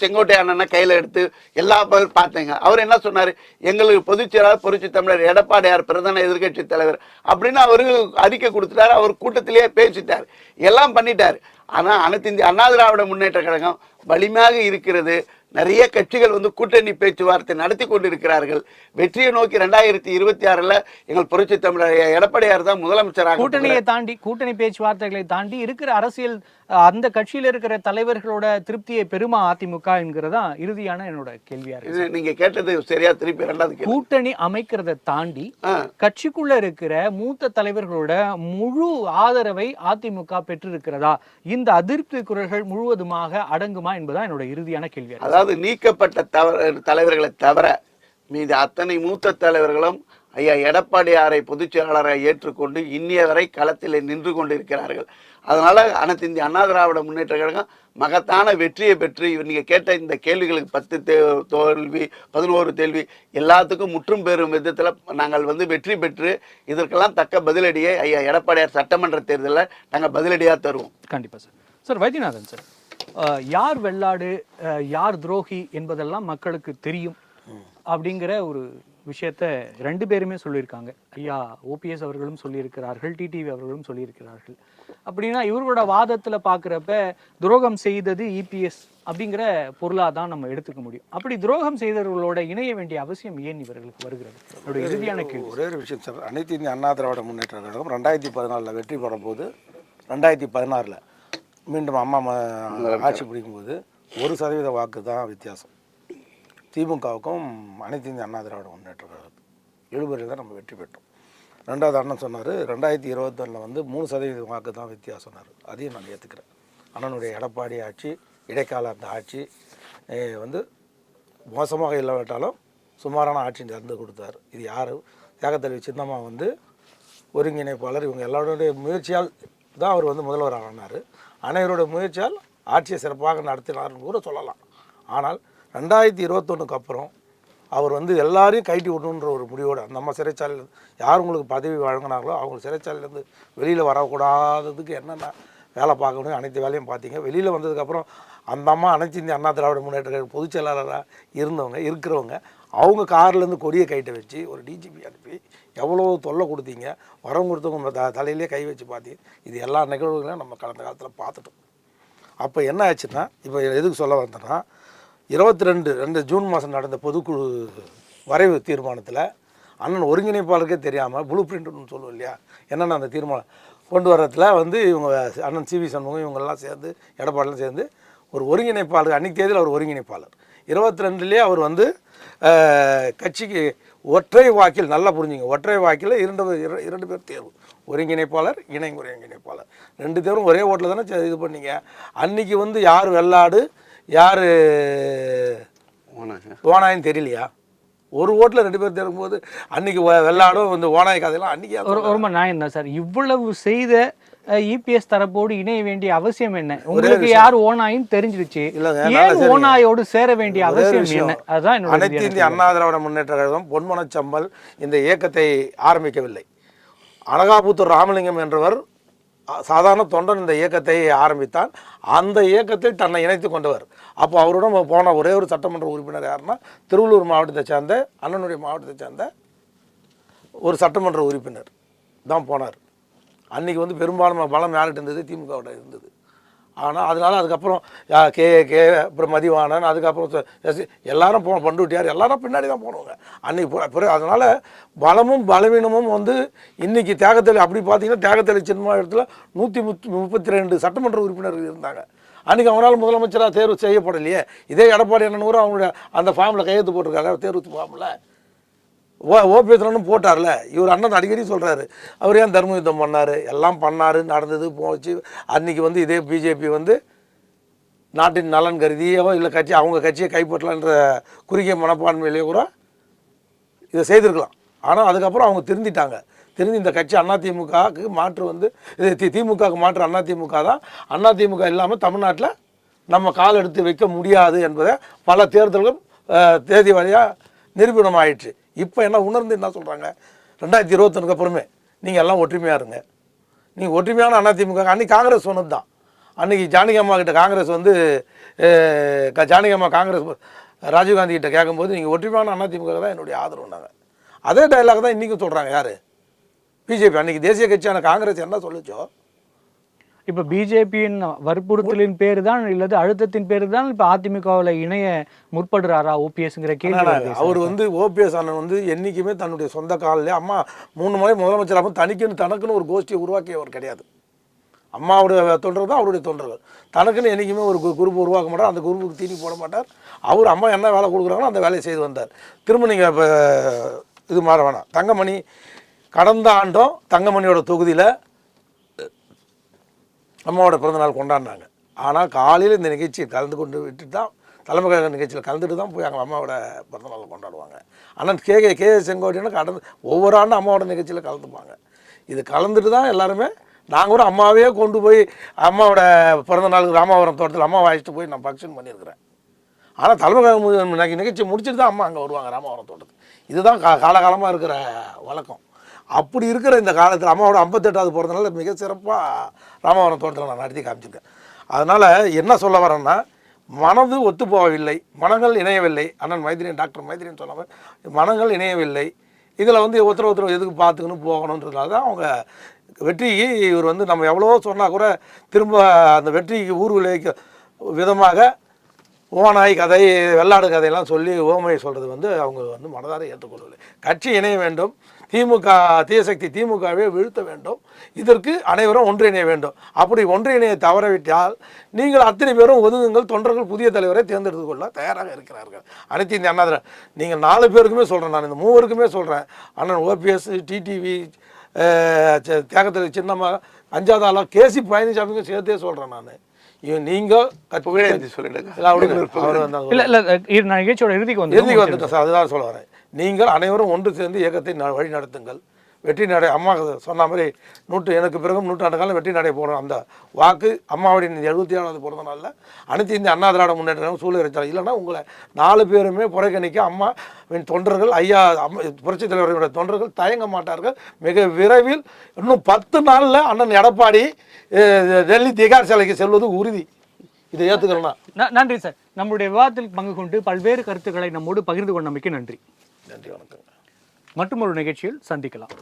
செங்கோட்டையன் அண்ணன் கையில எடுத்து எல்லா பார்த்தீங்க. அவர் என்ன சொன்னாரு, எங்களுக்கு பொதுச் செயலாளர் புரட்சி தமிழர் எடப்பாடியார் பிரதான எதிர்கட்சி தலைவர் அப்படின்னு அவரு அறிக்கை கொடுத்துட்டாரு. அவர் கூட்டத்திலேயே பேசிட்டார், எல்லாம் பண்ணிட்டாரு. ஆனா அனைத்து இந்திய அண்ணா திராவிட முன்னேற்ற கழகம் வலிமையாக இருக்கிறது. நிறைய கட்சிகள் வந்து கூட்டணி பேச்சுவார்த்தை நடத்தி கொண்டிருக்கிறார்கள். வெற்றியை நோக்கி 2026 எங்கள் புரட்சி தமிழர் எடப்பாடியார் தான் முதலமைச்சராக. கூட்டணியை தாண்டி, கூட்டணி பேச்சுவார்த்தைகளை தாண்டி இருக்கிற அரசியல் அந்த கட்சியில இருக்கிற தலைவர்களோட திருப்தியை பெருமா அதிமுக என்கிறதா இறுதியான என்னோட கேள்வியா இருக்கு. நீங்க கேட்டது சரியா, திருப்பி ரெண்டாவது கூட்டணி அமைக்கிறத தாண்டி கட்சிக்குள்ள இருக்கிற மூத்த தலைவர்களோட முழு ஆதரவை அதிமுக பெற்றிருக்கிறதா, இந்த அதிருப்தி குரல்கள் முழுவதுமாக அடங்குமா என்பதா என்னோட இறுதியான கேள்வியா. அதாவது நீக்கப்பட்ட தலைவர்களை தவிர மீது அத்தனை மூத்த தலைவர்களும் ஐயா எடப்பாடியாரை பொதுச் செயலாளரை ஏற்றுக்கொண்டு இன்னிய வரை களத்தில் நின்று கொண்டிருக்கிறார்கள். அதனால அனைத்து இந்திய அண்ணா திராவிட முன்னேற்ற கழகம் மகத்தான வெற்றியை பெற்று நீங்க கேட்ட இந்த கேள்விகளுக்கு 10 தோல்வி 11 கேள்வி எல்லாத்துக்கும் முற்றும் பெறும் விதத்துல நாங்கள் வந்து வெற்றி பெற்று இதற்கெல்லாம் தக்க பதிலடியை ஐயா எடப்பாடியார் சட்டமன்ற தேர்தலில் நாங்கள் பதிலடியா தருவோம். கண்டிப்பா சார். சார் வைத்தியநாதன் சார், யார் வெள்ளாடு யார் துரோகி என்பதெல்லாம் மக்களுக்கு தெரியும் அப்படிங்கிற ஒரு விஷயத்த 2 பேருமே சொல்லியிருக்காங்க. ஐயா ஓபிஎஸ் அவர்களும் சொல்லியிருக்கிறார்கள், டிடிவி அவர்களும் சொல்லியிருக்கிறார்கள். அப்படின்னா இவர்களோட வாதத்துல பாக்குறப்ப துரோகம் செய்தது இபிஎஸ் அப்படிங்கிற பொருளாக தான் நம்ம எடுத்துக்க முடியும். அப்படி துரோகம் செய்தவர்களோட இணைய வேண்டிய அவசியம் ஏன் இவர்களுக்கு வருகிறது? என்னோட இறுதியான கேள்வி. ஒரே ஒரு விஷயம் சார், அனைத்து இந்திய அண்ணா திராவிட முன்னேற்ற கழகம் 2014 வெற்றி பெறும் போது 2016 மீண்டும் அம்மா ஆட்சி பிடிக்கும்போது 1% வாக்கு தான் வித்தியாசம். திமுகவுக்கும் அனைத்து இந்திய அண்ணா திராவிட முன்னேற்ற கழகத்துக்கும் 70 தான் நம்ம வெற்றி பெற்றோம். ரெண்டாவது அண்ணன் சொன்னார் 2021 வந்து 3% வாக்கு தான் வித்தியாசம் சொன்னார். அதையும் நான் ஏற்றுக்கிறேன். அண்ணனுடைய எடப்பாடி ஆட்சி, இடைக்கால அந்த ஆட்சி வந்து மோசமாக இல்லாவிட்டாலும் சுமாரான ஆட்சி தந்து கொடுத்தார். இது யார்? தியாகத்தலைவி சின்னம்மா வந்து ஒருங்கிணைப்பாளர், இவங்க எல்லாருடைய முயற்சியால் தான் அவர் வந்து முதல்வர் ஆனார். அனைவருடைய முயற்சியால் ஆட்சியை சிறப்பாக நடத்தினார்னு கூட சொல்லலாம். ஆனால் 2021 அப்புறம் அவர் வந்து எல்லாரையும் கைட்டி விடணுன்ற ஒரு முடிவோடு நம்ம சிறைச்சாலையில் யார் உங்களுக்கு பதவி வழங்கினாங்களோ அவங்க சிறைச்சாலையிலேருந்து வெளியில் வரக்கூடாததுக்கு என்னென்ன வேலை பார்க்கணும் அனைத்து வேலையும் பார்த்தீங்க. வெளியில் வந்ததுக்கப்புறம் அந்த அம்மா அனைத்து இந்திய அண்ணா திராவிட முன்னேற்ற கழக பொதுச் செயலாளராக இருக்கிறவங்க அவங்க கார்லேருந்து கொடியை கைட்ட வச்சு ஒரு டிஜிபி அனுப்பி எவ்வளோ தொல்லை கொடுத்தீங்க. வரம் கொடுத்தவங்க தலையிலே கை வச்சு பார்த்தீங்க. இது எல்லா நிகழ்வுகளையும் நம்ம கடந்த காலத்தில் பார்த்துட்டோம். அப்போ என்ன ஆச்சுன்னா, இப்போ எதுக்கு சொல்ல வந்தேன்னா, 22 ஜூன் மாதம் நடந்த பொதுக்குழு வரைவு தீர்மானத்தில் அண்ணன் ஒருங்கிணைப்பாளருக்கே தெரியாமல் ப்ளூ பிரிண்ட்னு சொல்லுவோம் இல்லையா, என்னென்ன அந்த தீர்மானம் கொண்டு வரத்தில் வந்து இவங்க அண்ணன் சிவி சண்முகம் இவங்கெல்லாம் சேர்ந்து எடப்பாடிலாம் சேர்ந்து ஒரு ஒருங்கிணைப்பாளர், அன்றைக்கி தேதியில் அவர் ஒருங்கிணைப்பாளர், 22லேயே அவர் வந்து கட்சிக்கு ஒற்றை வாக்கில், நல்லா புரிஞ்சுங்க, ஒற்றை வாக்கில் இரண்டு பேர் தேர்வு, ஒருங்கிணைப்பாளர், இணை ஒருங்கிணைப்பாளர், 2 பேரும் ஒரே ஓட்டில் தானே இது பண்ணீங்க. அன்னைக்கு வந்து யார் வெள்ளாடு யார் ஓனாயின்னு தெரியலையா? ஒரு ஓட்டில் 2 பேர் தேரும்போது அன்னைக்கு வெள்ளாடும் இந்த ஓனாய் கதையெல்லாம் அன்னைக்கு ரொம்ப நியாயம் தான் சார். இவ்வளவு செய்த இபிஎஸ் தரப்போடு இணைய வேண்டிய அவசியம் என்ன? உங்களுக்கு யார் ஓனாயின்னு தெரிஞ்சிருச்சு, ஏன் ஓனாயோடு சேர வேண்டிய அவசியம் என்ன? அதுதான் அனைத்து இந்திய அண்ணா திராவிட முன்னேற்ற கழகம் பொன்மனச்சம்பல் இந்த இயக்கத்தை ஆரம்பிக்கவில்லை. அனகாபுத்தூர் ராமலிங்கம் என்றவர் சாதாரண தொண்டன் இந்த இயக்கத்தை ஆரம்பித்தான். அந்த இயக்கத்தில் தன்னை இணைத்து கொண்டவர். அப்போ அவருடன் போன ஒரே ஒரு சட்டமன்ற உறுப்பினர் யாருன்னா திருவள்ளூர் மாவட்டத்தை சேர்ந்த, அண்ணனுடைய மாவட்டத்தை சேர்ந்த ஒரு சட்டமன்ற உறுப்பினர் தான் போனார். அன்றைக்கி வந்து பெரும்பாலும் பலம் யார்கிட்ட இருந்தது? திமுகவோட இருந்தது. ஆனால் அதனால் அதுக்கப்புறம் அப்புறம் மதிவாணன், அதுக்கப்புறம் எல்லாரும் பண்டுட்டியார் எல்லாரும் பின்னாடி தான் போனவங்க அன்றைக்கி. அதனால் பலமும் பலவீனமும் வந்து இன்றைக்கி தியாகத்தளி அப்படி பார்த்தீங்கன்னா தியாகத்தளி சின்ன 132 சட்டமன்ற உறுப்பினர்கள் இருந்தாங்க. அன்றைக்கி அவங்களால் முதலமைச்சராக தேர்வு செய்யப்படலையே. இதே எடப்பாடி அண்ணனூர் அவங்களுடைய அந்த ஃபார்மில் கையெழுத்து போட்டிருக்காங்க, தேர்வு ஃபார்மில். ஓபிஎஸ் போட்டார்ல. இவர் அண்ணன் அடிக்கடி சொல்கிறாரு, அவர் ஏன் தர்ம யுத்தம் பண்ணார், எல்லாம் பண்ணார், நடந்தது போச்சு. அன்றைக்கி வந்து இதே பிஜேபி வந்து நாட்டின் நலன் கருதியோ இல்லை அவங்க கட்சியை கைப்பற்றலான்ற குறுகிய மனப்பான்மையிலேயே கூட இதை செய்திருக்கலாம். ஆனால் அதுக்கப்புறம் அவங்க திருந்திட்டாங்க. திருந்தி இந்த கட்சி அதிமுகவுக்கு மாற்று வந்து இது திமுகவுக்கு மாற்று அதிமுக தான். அதிமுக இல்லாமல் தமிழ்நாட்டில் நம்ம கால் எடுத்து வைக்க முடியாது என்பதை பல தேர்தல்கள் தேதி வழியாக நிரூபணம் ஆயிடுச்சு. இப்போ என்ன உணர்ந்து என்ன சொல்கிறாங்க, 2021 அப்புறமே நீங்கள் எல்லாம் ஒற்றுமையாக இருங்க. நீங்கள் ஒற்றுமையான அதிமுக. அன்றைக்கி காங்கிரஸ் சொன்னது தான். அன்றைக்கி ஜானகி அம்மா கிட்ட காங்கிரஸ் வந்து ஜானகி அம்மா காங்கிரஸ் ராஜீவ்காந்தி கிட்ட கேட்கும்போது நீங்கள் ஒற்றுமையான அதிமுக தான் என்னுடைய ஆதரவுனாங்க. அதே டைலாக் தான் இன்றைக்கும் சொல்கிறாங்க. யார்? பிஜேபி. அன்றைக்கி தேசிய கட்சியான காங்கிரஸ் என்ன சொல்லிச்சோ, இப்போ பிஜேபியின் வற்புறுத்தலின் பேர் தான் இல்லது அழுத்தத்தின் பேர் தான் இப்போ அதிமுகவில் இணைய முற்படுறாரா ஓபிஎஸ்ங்கிற கேள்வி. அவர் வந்து ஓபிஎஸ் அண்ணன் வந்து என்றைக்குமே தன்னுடைய சொந்த காலில் அம்மா 3 முறை முதலமைச்சராக தனக்குன்னு ஒரு கோஷ்டியை உருவாக்கியவர் கிடையாது. அம்மாவுடைய தொண்டர்கள் தான் அவருடைய தொண்டர்கள். தனக்குன்னு என்றைக்குமே ஒரு குரூப் உருவாக்க மாட்டார், அந்த குரூப்புக்கு தீனி போட மாட்டார். அவர் அம்மா என்ன வேலை கொடுக்குறாங்களோ அந்த வேலையை செய்து வந்தார். திரும்ப நீங்கள் இப்போ இது மாற வேணாம். தங்கமணி கடந்த ஆண்டும் தங்கமணியோட தொகுதியில் அம்மாவோட பிறந்தநாள் கொண்டாடினாங்க. ஆனால் காலையில் இந்த நிகழ்ச்சியை கலந்து கொண்டு விட்டுட்டு தான், தலைமை கழக நிகழ்ச்சியில் கலந்துட்டு தான் போய் அவங்க அம்மாவோட பிறந்தநாள் கொண்டாடுவாங்க. ஆனால் கே செங்கோட்டையனும் கடந்து ஒவ்வொரு ஆண்டும் அம்மாவோட நிகழ்ச்சியில் கலந்துப்பாங்க. இது கலந்துட்டு தான் எல்லாருமே. நாங்கள் கூட அம்மாவே கொண்டு போய் அம்மாவோட பிறந்தநாளுக்கு ராமாவரம் தோட்டத்தில் அம்மாவை அழைச்சிட்டு போய் நான் ஃபங்க்ஷன் பண்ணியிருக்கிறேன். ஆனால் தலைமை கழக நிகழ்ச்சி முடிச்சுட்டு தான் அம்மா அங்கே வருவாங்க ராமாவரம் தோட்டத்துக்கு. இதுதான் காலகாலமாக இருக்கிற வழக்கம். அப்படி இருக்கிற இந்த காலத்தில் அம்மாவோட 58வது பிறந்தனால மிக சிறப்பாக ராமாவரம் தோட்டத்தில் நான் நடத்தி காமிச்சிருக்கேன். அதனால் என்ன சொல்ல வரேன்னா, மனது ஒத்துப்போகவில்லை, மனங்கள் இணையவில்லை. அண்ணன் மைத்ரேயன், டாக்டர் மைத்ரேயன் சொல்லாமல் மனங்கள் இணையவில்லை. இதில் வந்து ஒருத்தர் எதுக்கு பார்த்துக்கணும் போகணுன்றதுனால தான் அவங்க வெற்றிக்கு இவர் வந்து நம்ம எவ்வளோ சொன்னால் கூட திரும்ப அந்த வெற்றிக்கு ஊர் விளைவிக்க விதமாக ஓனாய் கதை, வெள்ளாடு கதையெல்லாம் சொல்லி ஓமையை சொல்கிறது வந்து அவங்க வந்து மனதார ஏற்றுக்கொள்ளவில்லை. கட்சி இணைய வேண்டும், திமுக தீயசக்தி திமுகவே வீழ்த்த வேண்டும், இதற்கு அனைவரும் ஒன்றிணைய வேண்டும். அப்படி ஒன்றிணைய தவறவிட்டால் நீங்கள் அத்தனை பேரும் ஒதுங்குங்கள், தொண்டர்கள் புதிய தலைவரை தேர்ந்தெடுத்து கொள்ள தயாராக இருக்கிறார்கள். அனைத்து இந்த அண்ணா நீங்கள் 4 பேருக்குமே சொல்கிறேன், நான் இந்த 3 சொல்கிறேன். அண்ணன் ஓபிஎஸ், டிடிவி, தியாகத்தளி சின்னம்மா, 5வது ஆளாக கேசி பழனிசாமிக்கும் சேர்த்தே சொல்கிறேன். நான் நீங்கள் நிகழ்ச்சியோட இறுதிக்கு வந்துட்டேன் சார். அதுதான் சொல்ல வரேன். நீங்கள் அனைவரும் ஒன்று சேர்ந்து இயக்கத்தை வழி நடத்துங்கள். வெற்றி நடை அம்மா சொன்ன மாதிரி எனக்கு பிறகு 100 காலம் வெற்றி நடை போடுறோம். அந்த வாக்கு அம்மாவுடைய 77வது பிறந்த நாளில் அனைத்து இந்திய அண்ணா திராவிட முன்னேற்ற சூழ்நிலை. இல்லைன்னா உங்களை 4 பேருமே புறக்கணிக்க அம்மா தொண்டர்கள், ஐயா புரட்சித் தலைவர்களுடைய தொண்டர்கள் தயங்க மாட்டார்கள். மிக விரைவில் இன்னும் 10 நாளில் அண்ணன் எடப்பாடி டெல்லி திகார் சிலைக்கு செல்வது உறுதி. இதை ஏற்றுக்கலாம். நன்றி சார். நம்முடைய விவாதத்தில் பங்கு கொண்டு பல்வேறு கருத்துக்களை நம்மோடு பகிர்ந்து கொண்டமைக்கு நன்றி. நன்றி, வணக்கம். மற்றும் ஒரு நிகழ்ச்சியில் சந்திக்கலாம்.